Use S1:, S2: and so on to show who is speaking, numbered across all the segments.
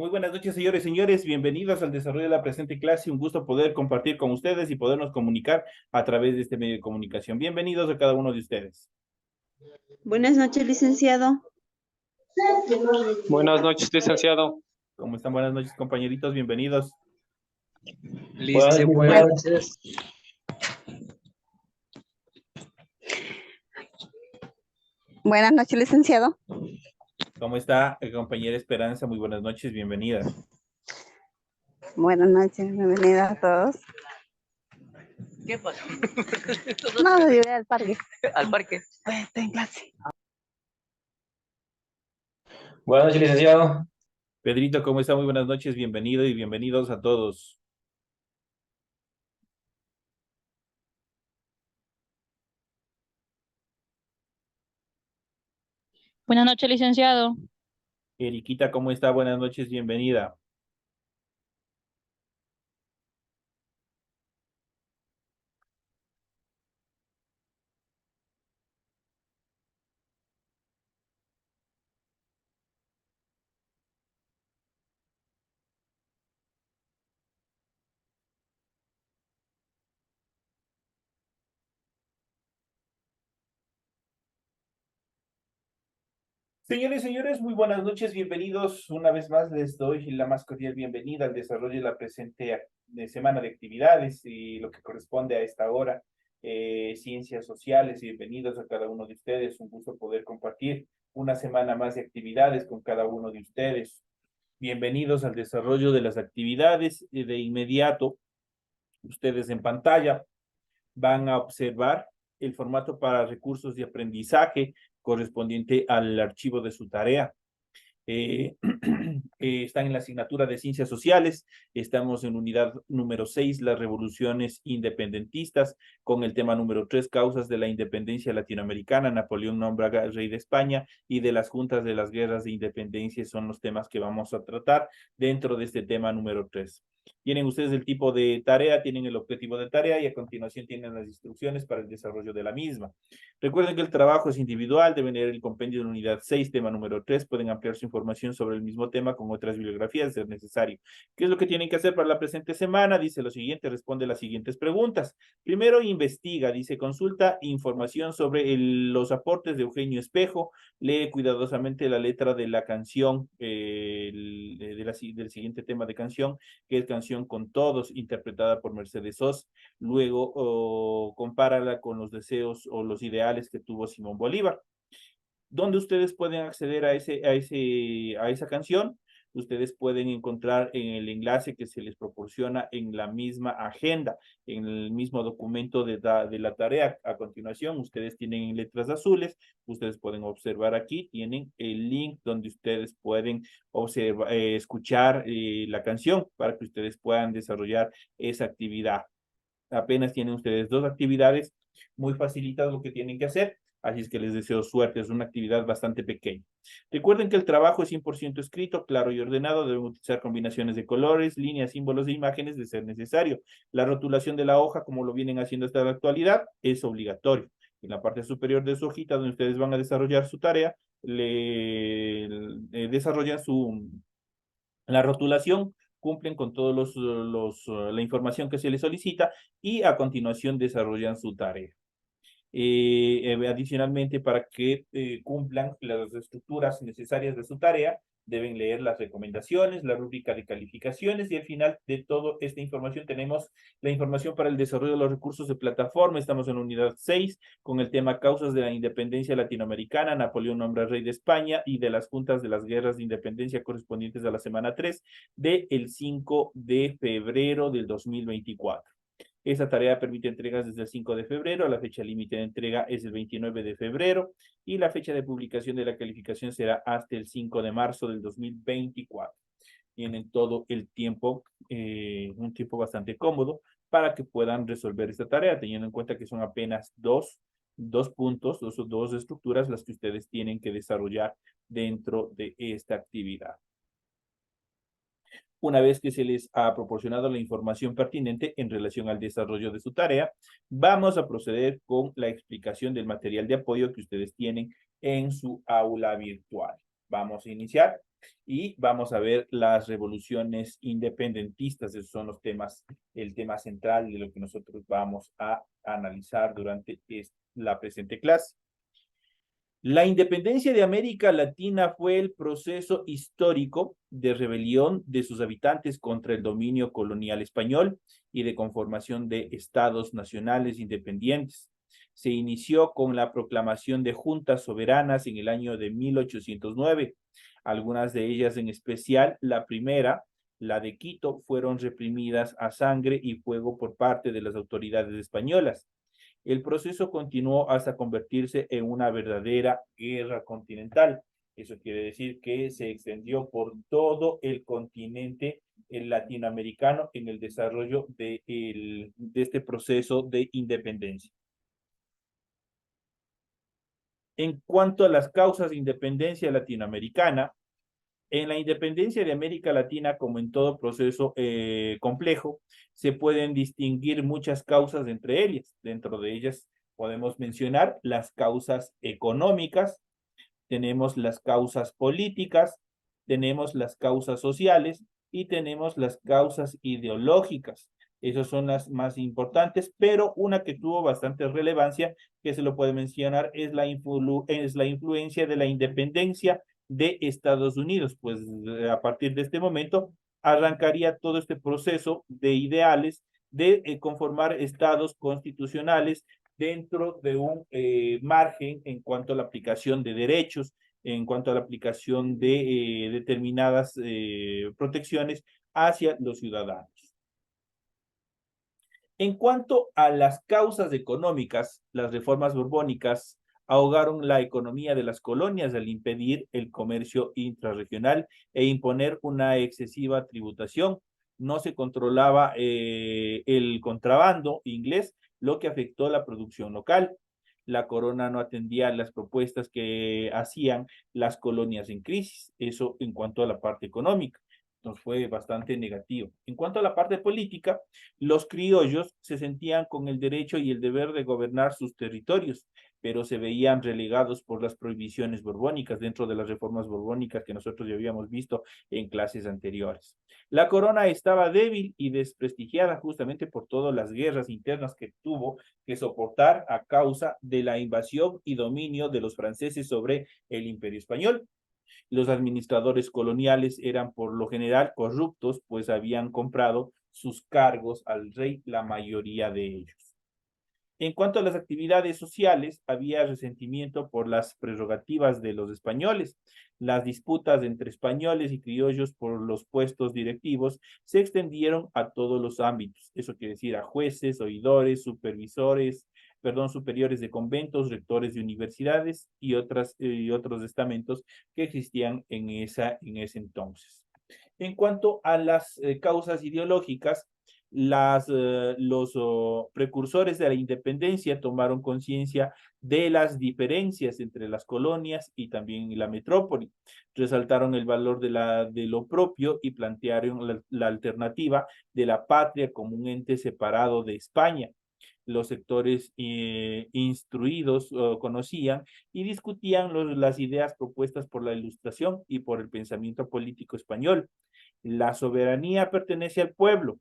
S1: Muy buenas noches, señores y señores. Bienvenidos al desarrollo de la presente clase. Un gusto poder compartir con ustedes y podernos comunicar a través de este medio de comunicación. Bienvenidos a cada uno de ustedes.
S2: Buenas noches, licenciado.
S3: Buenas noches, licenciado.
S1: ¿Cómo están? Buenas noches, compañeritos. Bienvenidos.
S3: Buenas noches.
S4: Buenas noches, licenciado.
S1: ¿Cómo está, compañera Esperanza? Muy buenas noches. Bienvenida.
S4: Buenas noches, bienvenidos a todos.
S5: ¿Qué pasó?
S4: No, yo voy al parque.
S5: Al parque.
S4: Estoy en clase.
S3: Buenas noches, licenciado.
S1: Pedrito, ¿cómo está? Muy buenas noches. Bienvenido y bienvenidos a todos.
S6: Buenas noches, licenciado.
S1: Eriquita, ¿cómo está? Buenas noches. Bienvenida. Señores y señores, muy buenas noches, bienvenidos. Una vez más les doy la más cordial bienvenida al desarrollo de la presente semana de actividades y lo que corresponde a esta hora, ciencias sociales. Bienvenidos a cada uno de ustedes. Un gusto poder compartir una semana más de actividades con cada uno de ustedes. Bienvenidos al desarrollo de las actividades. De inmediato, ustedes en pantalla van a observar el formato para recursos de aprendizaje correspondiente al archivo de su tarea. Están en la asignatura de Ciencias Sociales, estamos en unidad número 6, las revoluciones independentistas, con el tema número 3, causas de la independencia latinoamericana. Napoleón nombra rey de España, y de las juntas de las guerras de independencia son los temas que vamos a tratar dentro de este tema número 3. Tienen ustedes el tipo de tarea, tienen el objetivo de tarea y a continuación tienen las instrucciones para el desarrollo de la misma. Recuerden que el trabajo es individual, deben leer el compendio de la unidad 6, tema número 3, pueden ampliar su información sobre el mismo tema con otras bibliografías, de ser necesario. ¿Qué es lo que tienen que hacer para la presente semana? Dice lo siguiente, responde las siguientes preguntas. Primero, investiga, dice, consulta información sobre los aportes de Eugenio Espejo, lee cuidadosamente la letra de la canción, del siguiente tema de canción, que es Canción con Todos, interpretada por Mercedes Sosa. Luego, compárala con los deseos o los ideales que tuvo Simón Bolívar. ¿Dónde ustedes pueden acceder a esa canción? Ustedes pueden encontrar en el enlace que se les proporciona en la misma agenda, en el mismo documento de la tarea. A continuación, ustedes tienen en letras azules, ustedes pueden observar aquí, tienen el link donde ustedes pueden escuchar la canción para que ustedes puedan desarrollar esa actividad. Apenas tienen ustedes 2 actividades, muy facilitas lo que tienen que hacer, así es que les deseo suerte, es una actividad bastante pequeña. Recuerden que el trabajo es 100% escrito, claro y ordenado, deben utilizar combinaciones de colores, líneas, símbolos e imágenes de ser necesario. La rotulación de la hoja, como lo vienen haciendo hasta la actualidad, es obligatorio. En la parte superior de su hojita, donde ustedes van a desarrollar su tarea, desarrollan la rotulación, cumplen con todos la información que se les solicita y a continuación desarrollan su tarea. Adicionalmente, para que cumplan las estructuras necesarias de su tarea, deben leer las recomendaciones, la rúbrica de calificaciones, y al final de toda esta información tenemos la información para el desarrollo de los recursos de plataforma. Estamos en la unidad 6 con el tema causas de la independencia latinoamericana, Napoleón nombra rey de España, y de las juntas de las guerras de independencia correspondientes a la semana 3 del 5 de febrero del 2024. Esta tarea permite entregas desde el 5 de febrero, la fecha límite de entrega es el 29 de febrero y la fecha de publicación de la calificación será hasta el 5 de marzo del 2024. Tienen todo el tiempo, un tiempo bastante cómodo para que puedan resolver esta tarea, teniendo en cuenta que son apenas dos puntos, dos estructuras las que ustedes tienen que desarrollar dentro de esta actividad. Una vez que se les ha proporcionado la información pertinente en relación al desarrollo de su tarea, vamos a proceder con la explicación del material de apoyo que ustedes tienen en su aula virtual. Vamos a iniciar y vamos a ver las revoluciones independentistas. Esos son los temas, el tema central de lo que nosotros vamos a analizar durante la presente clase. La independencia de América Latina fue el proceso histórico de rebelión de sus habitantes contra el dominio colonial español y de conformación de estados nacionales independientes. Se inició con la proclamación de juntas soberanas en el año de 1809. Algunas de ellas, en especial la primera, la de Quito, fueron reprimidas a sangre y fuego por parte de las autoridades españolas. El proceso continuó hasta convertirse en una verdadera guerra continental. Eso quiere decir que se extendió por todo el continente latinoamericano en el desarrollo de este proceso de independencia. En cuanto a las causas de independencia latinoamericana, en la independencia de América Latina, como en todo proceso complejo, se pueden distinguir muchas causas entre ellas. Dentro de ellas podemos mencionar las causas económicas, tenemos las causas políticas, tenemos las causas sociales y tenemos las causas ideológicas. Esas son las más importantes, pero una que tuvo bastante relevancia, que se lo puede mencionar, es la influencia de la independencia de Estados Unidos, pues a partir de este momento arrancaría todo este proceso de ideales de conformar estados constitucionales dentro de un margen en cuanto a la aplicación de derechos, en cuanto a la aplicación de determinadas protecciones hacia los ciudadanos. En cuanto a las causas económicas, las reformas borbónicas ahogaron la economía de las colonias al impedir el comercio intrarregional e imponer una excesiva tributación. No se controlaba el contrabando inglés, lo que afectó la producción local. La corona no atendía las propuestas que hacían las colonias en crisis. Eso en cuanto a la parte económica. Entonces fue bastante negativo. En cuanto a la parte política, los criollos se sentían con el derecho y el deber de gobernar sus territorios, pero se veían relegados por las prohibiciones borbónicas dentro de las reformas borbónicas que nosotros ya habíamos visto en clases anteriores. La corona estaba débil y desprestigiada justamente por todas las guerras internas que tuvo que soportar a causa de la invasión y dominio de los franceses sobre el Imperio Español. Los administradores coloniales eran por lo general corruptos, pues habían comprado sus cargos al rey, la mayoría de ellos. En cuanto a las actividades sociales, había resentimiento por las prerrogativas de los españoles. Las disputas entre españoles y criollos por los puestos directivos se extendieron a todos los ámbitos. Eso quiere decir a jueces, oidores, superiores de conventos, rectores de universidades y otros estamentos que existían en ese entonces. En cuanto a las causas ideológicas, los precursores de la independencia tomaron conciencia de las diferencias entre las colonias y también la metrópoli. Resaltaron el valor de lo propio y plantearon la alternativa de la patria como un ente separado de España. Los sectores instruidos conocían y discutían las ideas propuestas por la Ilustración y por el pensamiento político español. La soberanía pertenece al pueblo.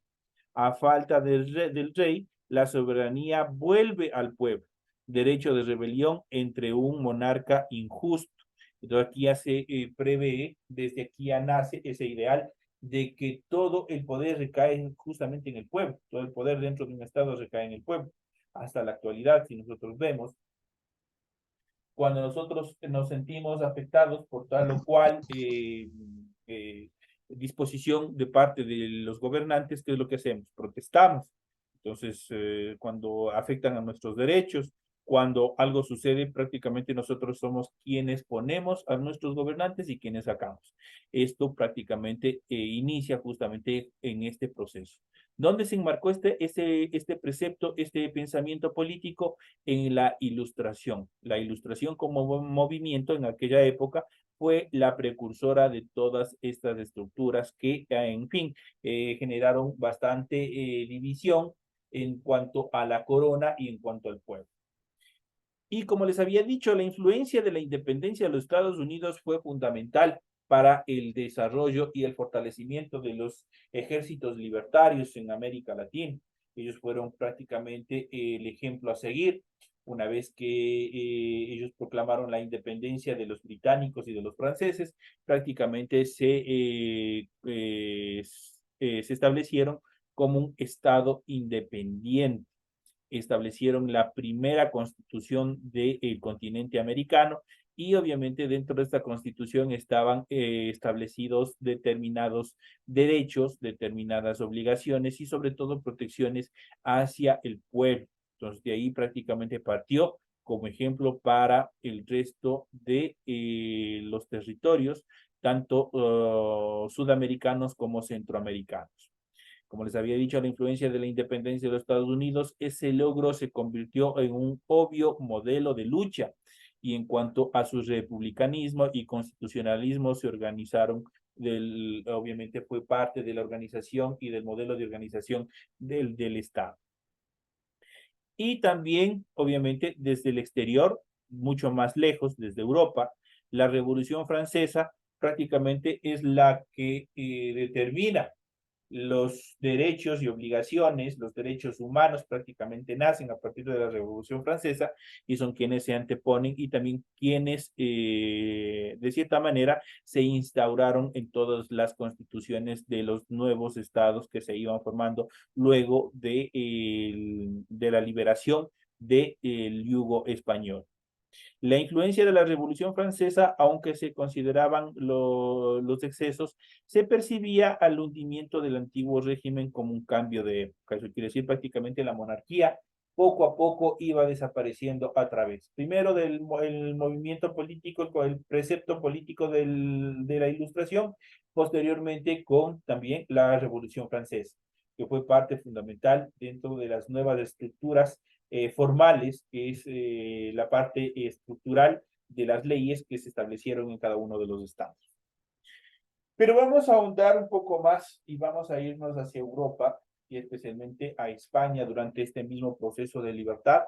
S1: A falta del rey, la soberanía vuelve al pueblo. Derecho de rebelión entre un monarca injusto. Entonces aquí ya se prevé, desde aquí ya nace ese ideal de que todo el poder recae justamente en el pueblo. Todo el poder dentro de un estado recae en el pueblo. Hasta la actualidad, si nosotros vemos, cuando nosotros nos sentimos afectados por tal o cual disposición de parte de los gobernantes, ¿qué es lo que hacemos? Protestamos. Entonces, cuando afectan a nuestros derechos, cuando algo sucede, prácticamente nosotros somos quienes ponemos a nuestros gobernantes y quienes sacamos. Esto prácticamente inicia justamente en este proceso. ¿Dónde se enmarcó este precepto, este pensamiento político? En la Ilustración. La Ilustración como movimiento en aquella época fue la precursora de todas estas estructuras que, en fin, generaron bastante división en cuanto a la corona y en cuanto al pueblo. Y como les había dicho, la influencia de la independencia de los Estados Unidos fue fundamental. para el desarrollo y el fortalecimiento de los ejércitos libertarios en América Latina. Ellos fueron prácticamente el ejemplo a seguir. Una vez que ellos proclamaron la independencia de los británicos y de los franceses, prácticamente se establecieron como un estado independiente. Establecieron la primera constitución del continente americano y obviamente dentro de esta constitución estaban establecidos determinados derechos, determinadas obligaciones y sobre todo protecciones hacia el pueblo. Entonces de ahí prácticamente partió como ejemplo para el resto de los territorios, tanto sudamericanos como centroamericanos. Como les había dicho, la influencia de la independencia de los Estados Unidos, ese logro se convirtió en un obvio modelo de lucha y en cuanto a su republicanismo y constitucionalismo se organizaron, obviamente fue parte de la organización y del modelo de organización del Estado. Y también, obviamente, desde el exterior, mucho más lejos, desde Europa, la Revolución Francesa prácticamente es la que determina los derechos y obligaciones, los derechos humanos prácticamente nacen a partir de la Revolución Francesa y son quienes se anteponen y también quienes, de cierta manera, se instauraron en todas las constituciones de los nuevos estados que se iban formando luego de la liberación del yugo español. La influencia de la Revolución Francesa, aunque se consideraban los excesos, se percibía al hundimiento del antiguo régimen como un cambio de época. Eso quiere decir prácticamente la monarquía poco a poco iba desapareciendo a través, primero del el movimiento político, con el precepto político de la Ilustración, posteriormente con también la Revolución Francesa, que fue parte fundamental dentro de las nuevas estructuras formales, que es la parte estructural de las leyes que se establecieron en cada uno de los estados. Pero vamos a ahondar un poco más y vamos a irnos hacia Europa y especialmente a España durante este mismo proceso de libertad,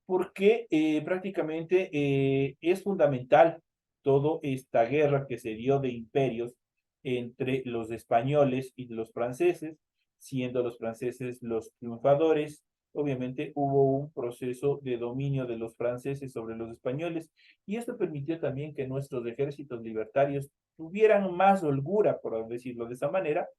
S1: porque prácticamente es fundamental toda esta guerra que se dio de imperios entre los españoles y los franceses, siendo los franceses los triunfadores. Obviamente hubo un proceso de dominio de los franceses sobre los españoles y esto permitió también que nuestros ejércitos libertarios tuvieran más holgura, por decirlo de esa manera,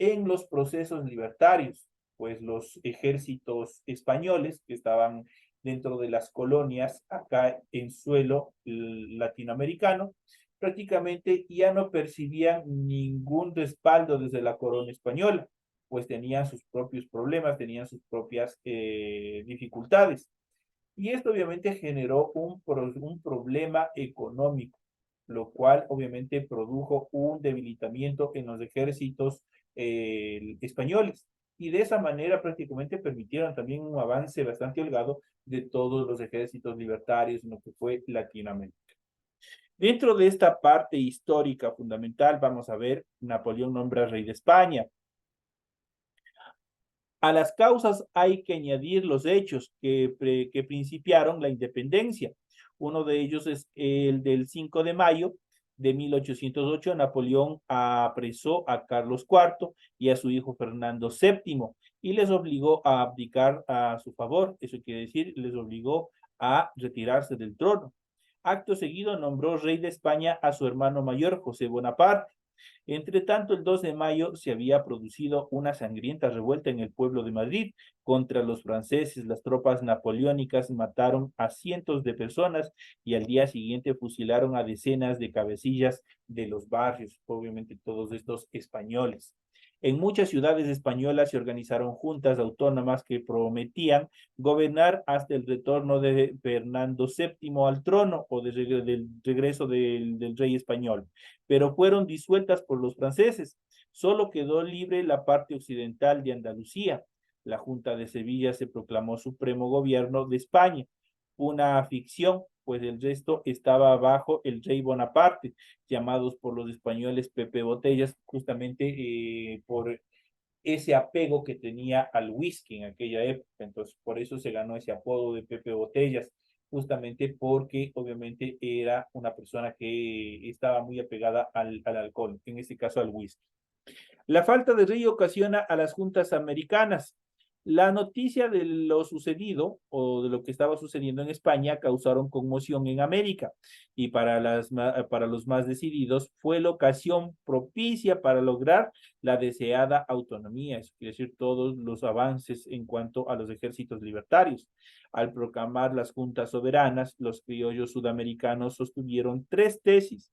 S1: en los procesos libertarios, pues los ejércitos españoles que estaban dentro de las colonias acá en suelo latinoamericano, prácticamente ya no percibían ningún respaldo desde la corona española, pues tenían sus propios problemas, tenían sus propias dificultades. Y esto obviamente generó un problema económico, lo cual obviamente produjo un debilitamiento en los ejércitos españoles. Y de esa manera prácticamente permitieron también un avance bastante holgado de todos los ejércitos libertarios en lo que fue Latinoamérica. Dentro de esta parte histórica fundamental, vamos a ver, Napoleón nombra rey de España. A las causas hay que añadir los hechos que principiaron la independencia. Uno de ellos es el del 5 de mayo de 1808. Napoleón apresó a Carlos IV y a su hijo Fernando VII y les obligó a abdicar a su favor. Eso quiere decir, les obligó a retirarse del trono. Acto seguido nombró rey de España a su hermano mayor, José Bonaparte. Entre tanto, el 2 de mayo se había producido una sangrienta revuelta en el pueblo de Madrid contra los franceses. Las tropas napoleónicas mataron a cientos de personas y al día siguiente fusilaron a decenas de cabecillas de los barrios, obviamente todos estos españoles. En muchas ciudades españolas se organizaron juntas autónomas que prometían gobernar hasta el retorno de Fernando VII al trono o del regreso del rey español, pero fueron disueltas por los franceses. Solo quedó libre la parte occidental de Andalucía. La Junta de Sevilla se proclamó supremo gobierno de España, una ficción, pues el resto estaba bajo el rey Bonaparte, llamados por los españoles Pepe Botellas, justamente por ese apego que tenía al whisky en aquella época. Entonces, por eso se ganó ese apodo de Pepe Botellas, justamente porque obviamente era una persona que estaba muy apegada al alcohol, en este caso al whisky. La falta de rey ocasiona a las juntas americanas. La noticia de lo sucedido o de lo que estaba sucediendo en España causaron conmoción en América y para los más decididos fue la ocasión propicia para lograr la deseada autonomía, es decir, todos los avances en cuanto a los ejércitos libertarios. Al proclamar las juntas soberanas, los criollos sudamericanos sostuvieron tres tesis: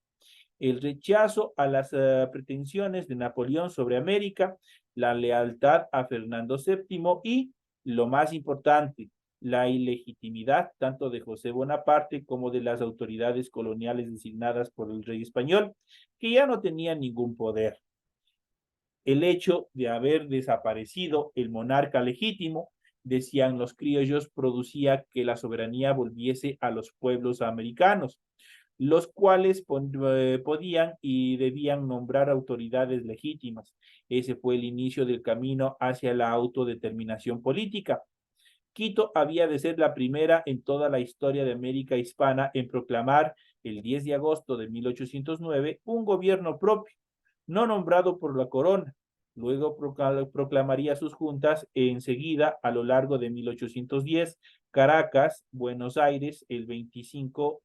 S1: el rechazo a las pretensiones de Napoleón sobre América, la lealtad a Fernando VII y, lo más importante, la ilegitimidad tanto de José Bonaparte como de las autoridades coloniales designadas por el rey español, que ya no tenían ningún poder. El hecho de haber desaparecido el monarca legítimo, decían los criollos, producía que la soberanía volviese a los pueblos americanos, los cuales podían y debían nombrar autoridades legítimas. Ese fue el inicio del camino hacia la autodeterminación política. Quito había de ser la primera en toda la historia de América Hispana en proclamar el 10 de agosto de 1809 un gobierno propio, no nombrado por la corona. Luego proclamaría sus juntas enseguida a lo largo de 1810, Caracas, Buenos Aires, el 25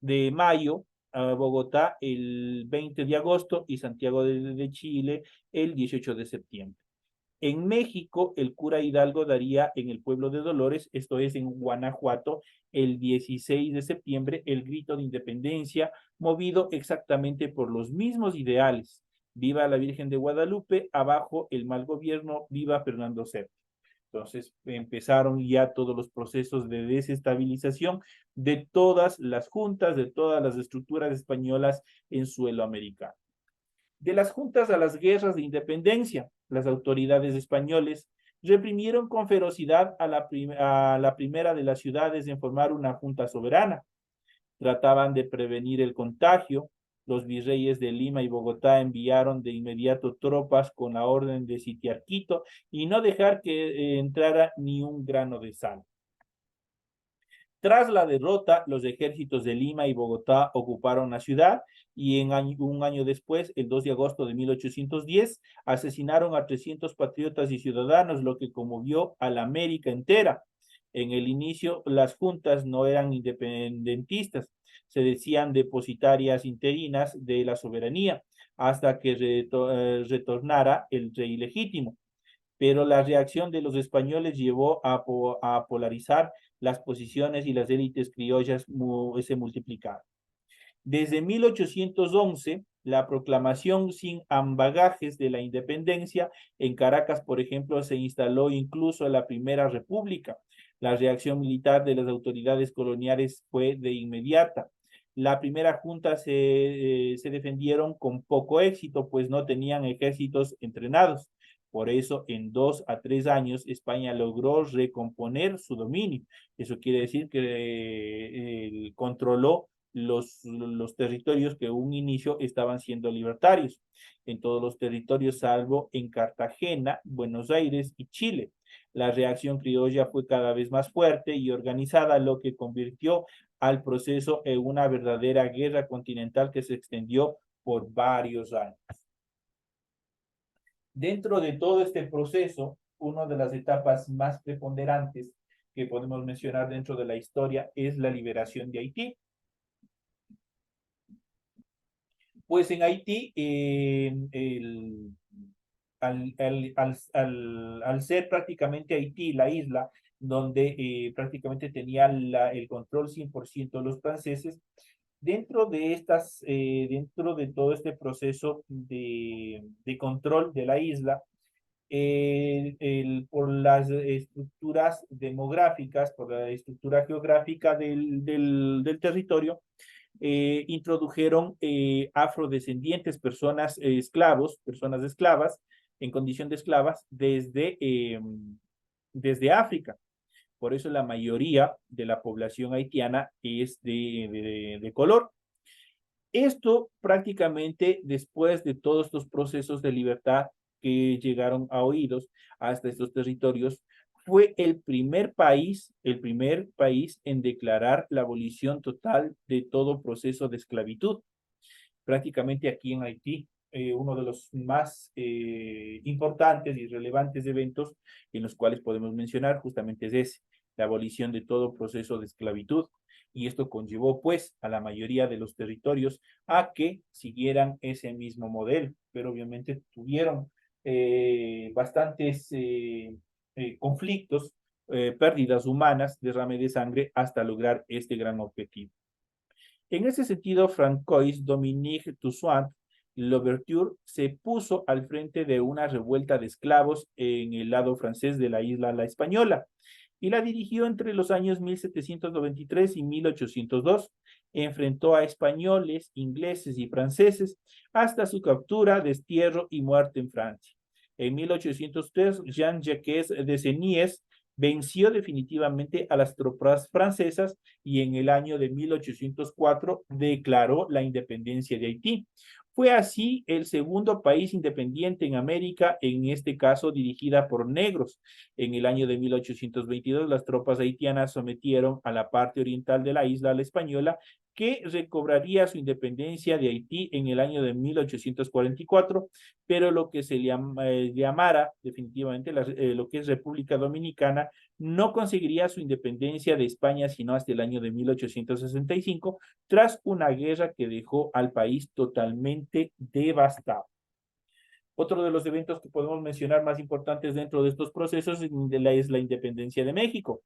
S1: de mayo, a Bogotá el 20 de agosto y Santiago de Chile el 18 de septiembre. En México, el cura Hidalgo daría en el pueblo de Dolores, esto es en Guanajuato, el 16 de septiembre, el grito de independencia, movido exactamente por los mismos ideales. Viva la Virgen de Guadalupe, abajo el mal gobierno, viva Fernando VII. Entonces empezaron ya todos los procesos de desestabilización de todas las juntas, de todas las estructuras españolas en suelo americano. De las juntas a las guerras de independencia, las autoridades españoles reprimieron con ferocidad a la primera de las ciudades en formar una junta soberana. Trataban de prevenir el contagio. Los virreyes de Lima y Bogotá enviaron de inmediato tropas con la orden de sitiar Quito y no dejar que entrara ni un grano de sal. Tras la derrota, los ejércitos de Lima y Bogotá ocuparon la ciudad y un año después, el 2 de agosto de 1810, asesinaron a 300 patriotas y ciudadanos, lo que conmovió a la América entera. En el inicio, las juntas no eran independentistas, se decían depositarias interinas de la soberanía, hasta que retornara el rey legítimo. Pero la reacción de los españoles llevó a polarizar las posiciones y las élites criollas se multiplicaron. Desde 1811, la proclamación sin ambagajes de la independencia en Caracas, por ejemplo, se instaló incluso en la Primera República. La reacción militar de las autoridades coloniales fue de inmediata. La primera junta se defendieron con poco éxito, pues no tenían ejércitos entrenados. Por eso, en 2 a 3 años, España logró recomponer su dominio. Eso quiere decir que controló los territorios que en un inicio estaban siendo libertarios, en todos los territorios salvo en Cartagena, Buenos Aires y Chile. La reacción criolla fue cada vez más fuerte y organizada, lo que convirtió al proceso en una verdadera guerra continental que se extendió por varios años. Dentro de todo este proceso, una de las etapas más preponderantes que podemos mencionar dentro de la historia es la liberación de Haití. Pues en Haití, al ser prácticamente Haití la isla donde prácticamente tenían el control 100% de los franceses, dentro de todo este proceso de control de la isla, por las estructuras demográficas, por la estructura geográfica del territorio, introdujeron afrodescendientes, personas esclavas, en condición de esclavas, desde África. Por eso la mayoría de la población haitiana es de color. Esto prácticamente después de todos estos procesos de libertad que llegaron a oídos hasta estos territorios, fue el primer país en declarar la abolición total de todo proceso de esclavitud. Prácticamente aquí en Haití, uno de los más importantes y relevantes eventos en los cuales podemos mencionar justamente es ese, la abolición de todo proceso de esclavitud. Y esto conllevó pues a la mayoría de los territorios a que siguieran ese mismo modelo, pero obviamente tuvieron bastantes conflictos, pérdidas humanas, derrame de sangre hasta lograr este gran objetivo. En ese sentido, Francois Dominique Toussaint Louverture se puso al frente de una revuelta de esclavos en el lado francés de la isla La Española y la dirigió entre los años 1793 y 1802. Enfrentó a españoles, ingleses y franceses hasta su captura, destierro y muerte en Francia. En 1803, Jean-Jacques Desenies venció definitivamente a las tropas francesas y en el año de 1804 declaró la independencia de Haití. Fue así el segundo país independiente en América, en este caso dirigida por negros. En el año de 1822, las tropas haitianas sometieron a la parte oriental de la isla La Española, que recobraría su independencia de Haití en el año de 1844, pero lo que se llamara definitivamente lo que es República Dominicana no conseguiría su independencia de España sino hasta el año de 1865, tras una guerra que dejó al país totalmente devastado. Otro de los eventos que podemos mencionar más importantes dentro de estos procesos es la independencia de México.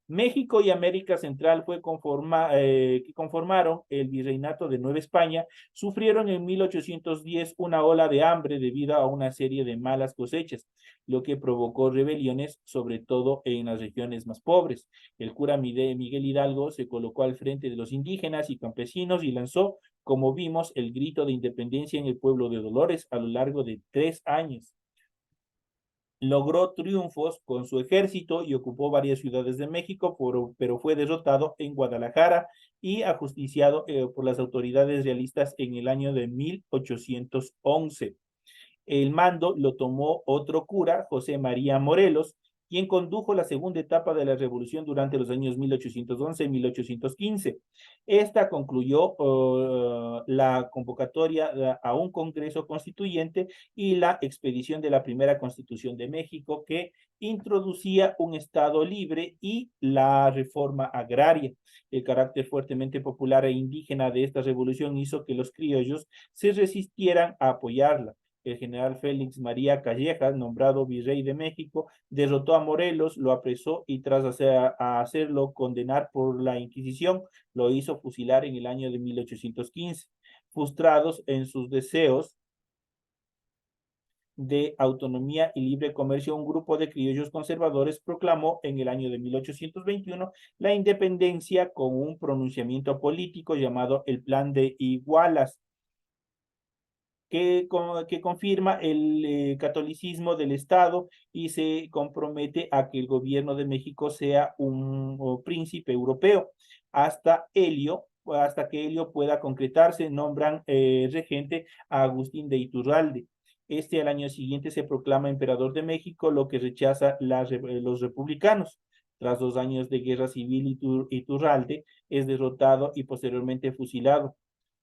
S1: México y América Central que conformaron el Virreinato de Nueva España, sufrieron en 1810 una ola de hambre debido a una serie de malas cosechas, lo que provocó rebeliones, sobre todo en las regiones más pobres. El cura Miguel Hidalgo se colocó al frente de los indígenas y campesinos y lanzó, como vimos, el grito de independencia en el pueblo de Dolores a lo largo de 3 años. Logró triunfos con su ejército y ocupó varias ciudades de México, pero fue derrotado en Guadalajara y ajusticiado por las autoridades realistas en el año de 1811. El mando lo tomó otro cura, José María Morelos, quien condujo la segunda etapa de la revolución durante los años 1811 y 1815. Esta concluyó la convocatoria a un Congreso Constituyente y la expedición de la primera Constitución de México, que introducía un Estado libre y la reforma agraria. El carácter fuertemente popular e indígena de esta revolución hizo que los criollos se resistieran a apoyarla. El general Félix María Callejas, nombrado virrey de México, derrotó a Morelos, lo apresó y tras hacerlo condenar por la Inquisición, lo hizo fusilar en el año de 1815. Frustrados en sus deseos de autonomía y libre comercio, un grupo de criollos conservadores proclamó en el año de 1821 la independencia con un pronunciamiento político llamado el Plan de Igualas, que confirma el catolicismo del Estado y se compromete a que el gobierno de México sea un príncipe europeo. Hasta que Helio pueda concretarse, nombran regente a Agustín de Iturralde. Al año siguiente se proclama emperador de México, lo que rechaza los republicanos. Tras 2 años de guerra civil, Iturralde es derrotado y posteriormente fusilado.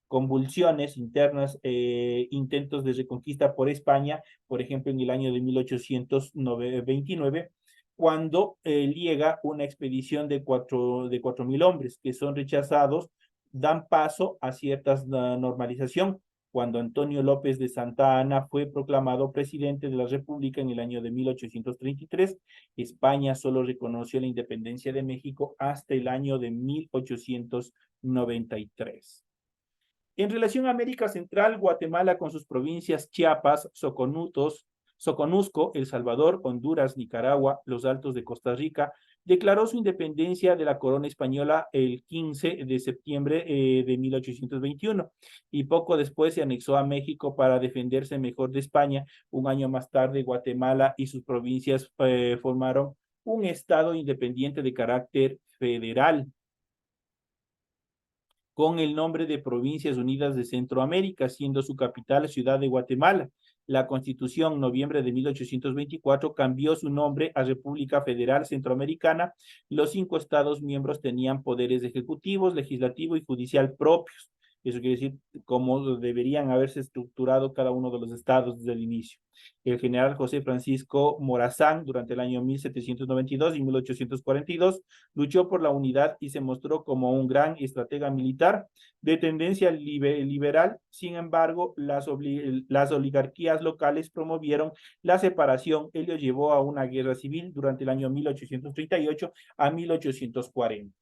S1: Convulsiones internas, intentos de reconquista por España, por ejemplo, en el año de 1829, cuando llega una expedición de 4.000 hombres que son rechazados, dan paso a cierta normalización. Cuando Antonio López de Santa Anna fue proclamado presidente de la República en el año de 1833, España solo reconoció la independencia de México hasta el año de 1893. En relación a América Central, Guatemala con sus provincias Chiapas, Soconusco, El Salvador, Honduras, Nicaragua, los Altos de Costa Rica, declaró su independencia de la corona española el 15 de septiembre de 1821 y poco después se anexó a México para defenderse mejor de España. Un año más tarde, Guatemala y sus provincias formaron un estado independiente de carácter federal, con el nombre de Provincias Unidas de Centroamérica, siendo su capital Ciudad de Guatemala. La Constitución, noviembre de 1824, cambió su nombre a República Federal Centroamericana. Los 5 estados miembros tenían poderes ejecutivos, legislativo y judicial propios. Eso quiere decir cómo deberían haberse estructurado cada uno de los estados desde el inicio. El general José Francisco Morazán, durante el año 1792 y 1842, luchó por la unidad y se mostró como un gran estratega militar de tendencia liberal. Sin embargo, las oligarquías locales promovieron la separación. Ello llevó a una guerra civil durante el año 1838 a 1840.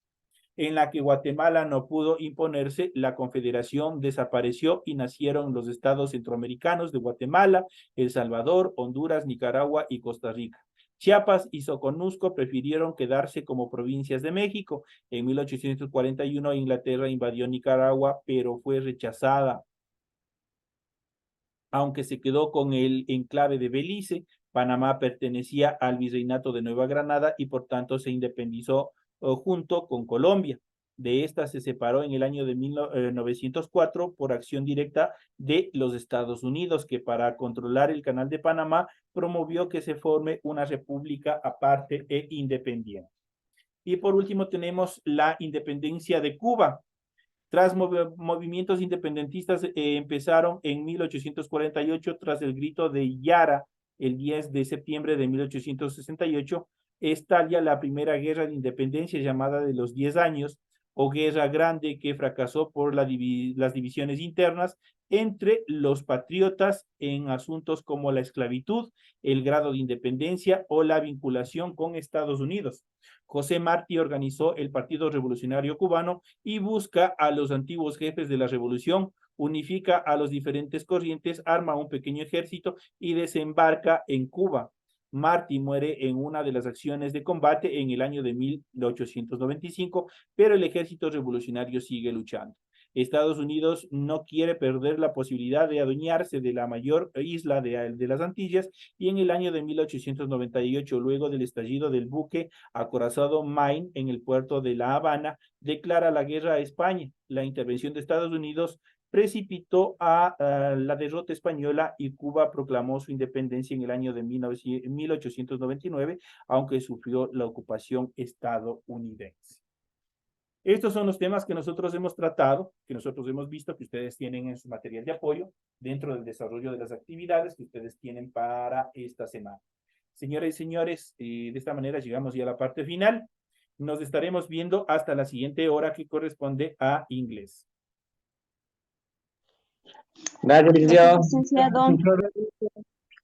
S1: En la que Guatemala no pudo imponerse, la Confederación desapareció y nacieron los estados centroamericanos de Guatemala, El Salvador, Honduras, Nicaragua y Costa Rica. Chiapas y Soconusco prefirieron quedarse como provincias de México. En 1841 Inglaterra invadió Nicaragua, pero fue rechazada. Aunque se quedó con el enclave de Belice, Panamá pertenecía al Virreinato de Nueva Granada y por tanto se independizó junto con Colombia. De esta se separó en el año de 1904 por acción directa de los Estados Unidos, que para controlar el Canal de Panamá promovió que se forme una república aparte e independiente. Y por último tenemos la independencia de Cuba. Tras movimientos independentistas empezaron en 1848 tras el grito de Yara, el 10 de septiembre de 1868, estalla la primera guerra de independencia llamada de los 10 años o Guerra Grande, que fracasó por las divisiones internas entre los patriotas en asuntos como la esclavitud, el grado de independencia o la vinculación con Estados Unidos. José Martí organizó el Partido Revolucionario Cubano y busca a los antiguos jefes de la revolución, unifica a los diferentes corrientes, arma un pequeño ejército y desembarca en Cuba. Martí muere en una de las acciones de combate en el año de 1895, pero el ejército revolucionario sigue luchando. Estados Unidos no quiere perder la posibilidad de adueñarse de la mayor isla de las Antillas y en el año de 1898, luego del estallido del buque acorazado Maine en el puerto de La Habana, declara la guerra a España. La intervención de Estados Unidos precipitó a la derrota española y Cuba proclamó su independencia en el año de 1899, aunque sufrió la ocupación estadounidense. Estos son los temas que nosotros hemos tratado, que nosotros hemos visto, que ustedes tienen en su material de apoyo dentro del desarrollo de las actividades que ustedes tienen para esta semana. Señoras y señores, de esta manera llegamos ya a la parte final. Nos estaremos viendo hasta la siguiente hora que corresponde a inglés.
S3: Gracias, licenciado.
S2: Licenciado.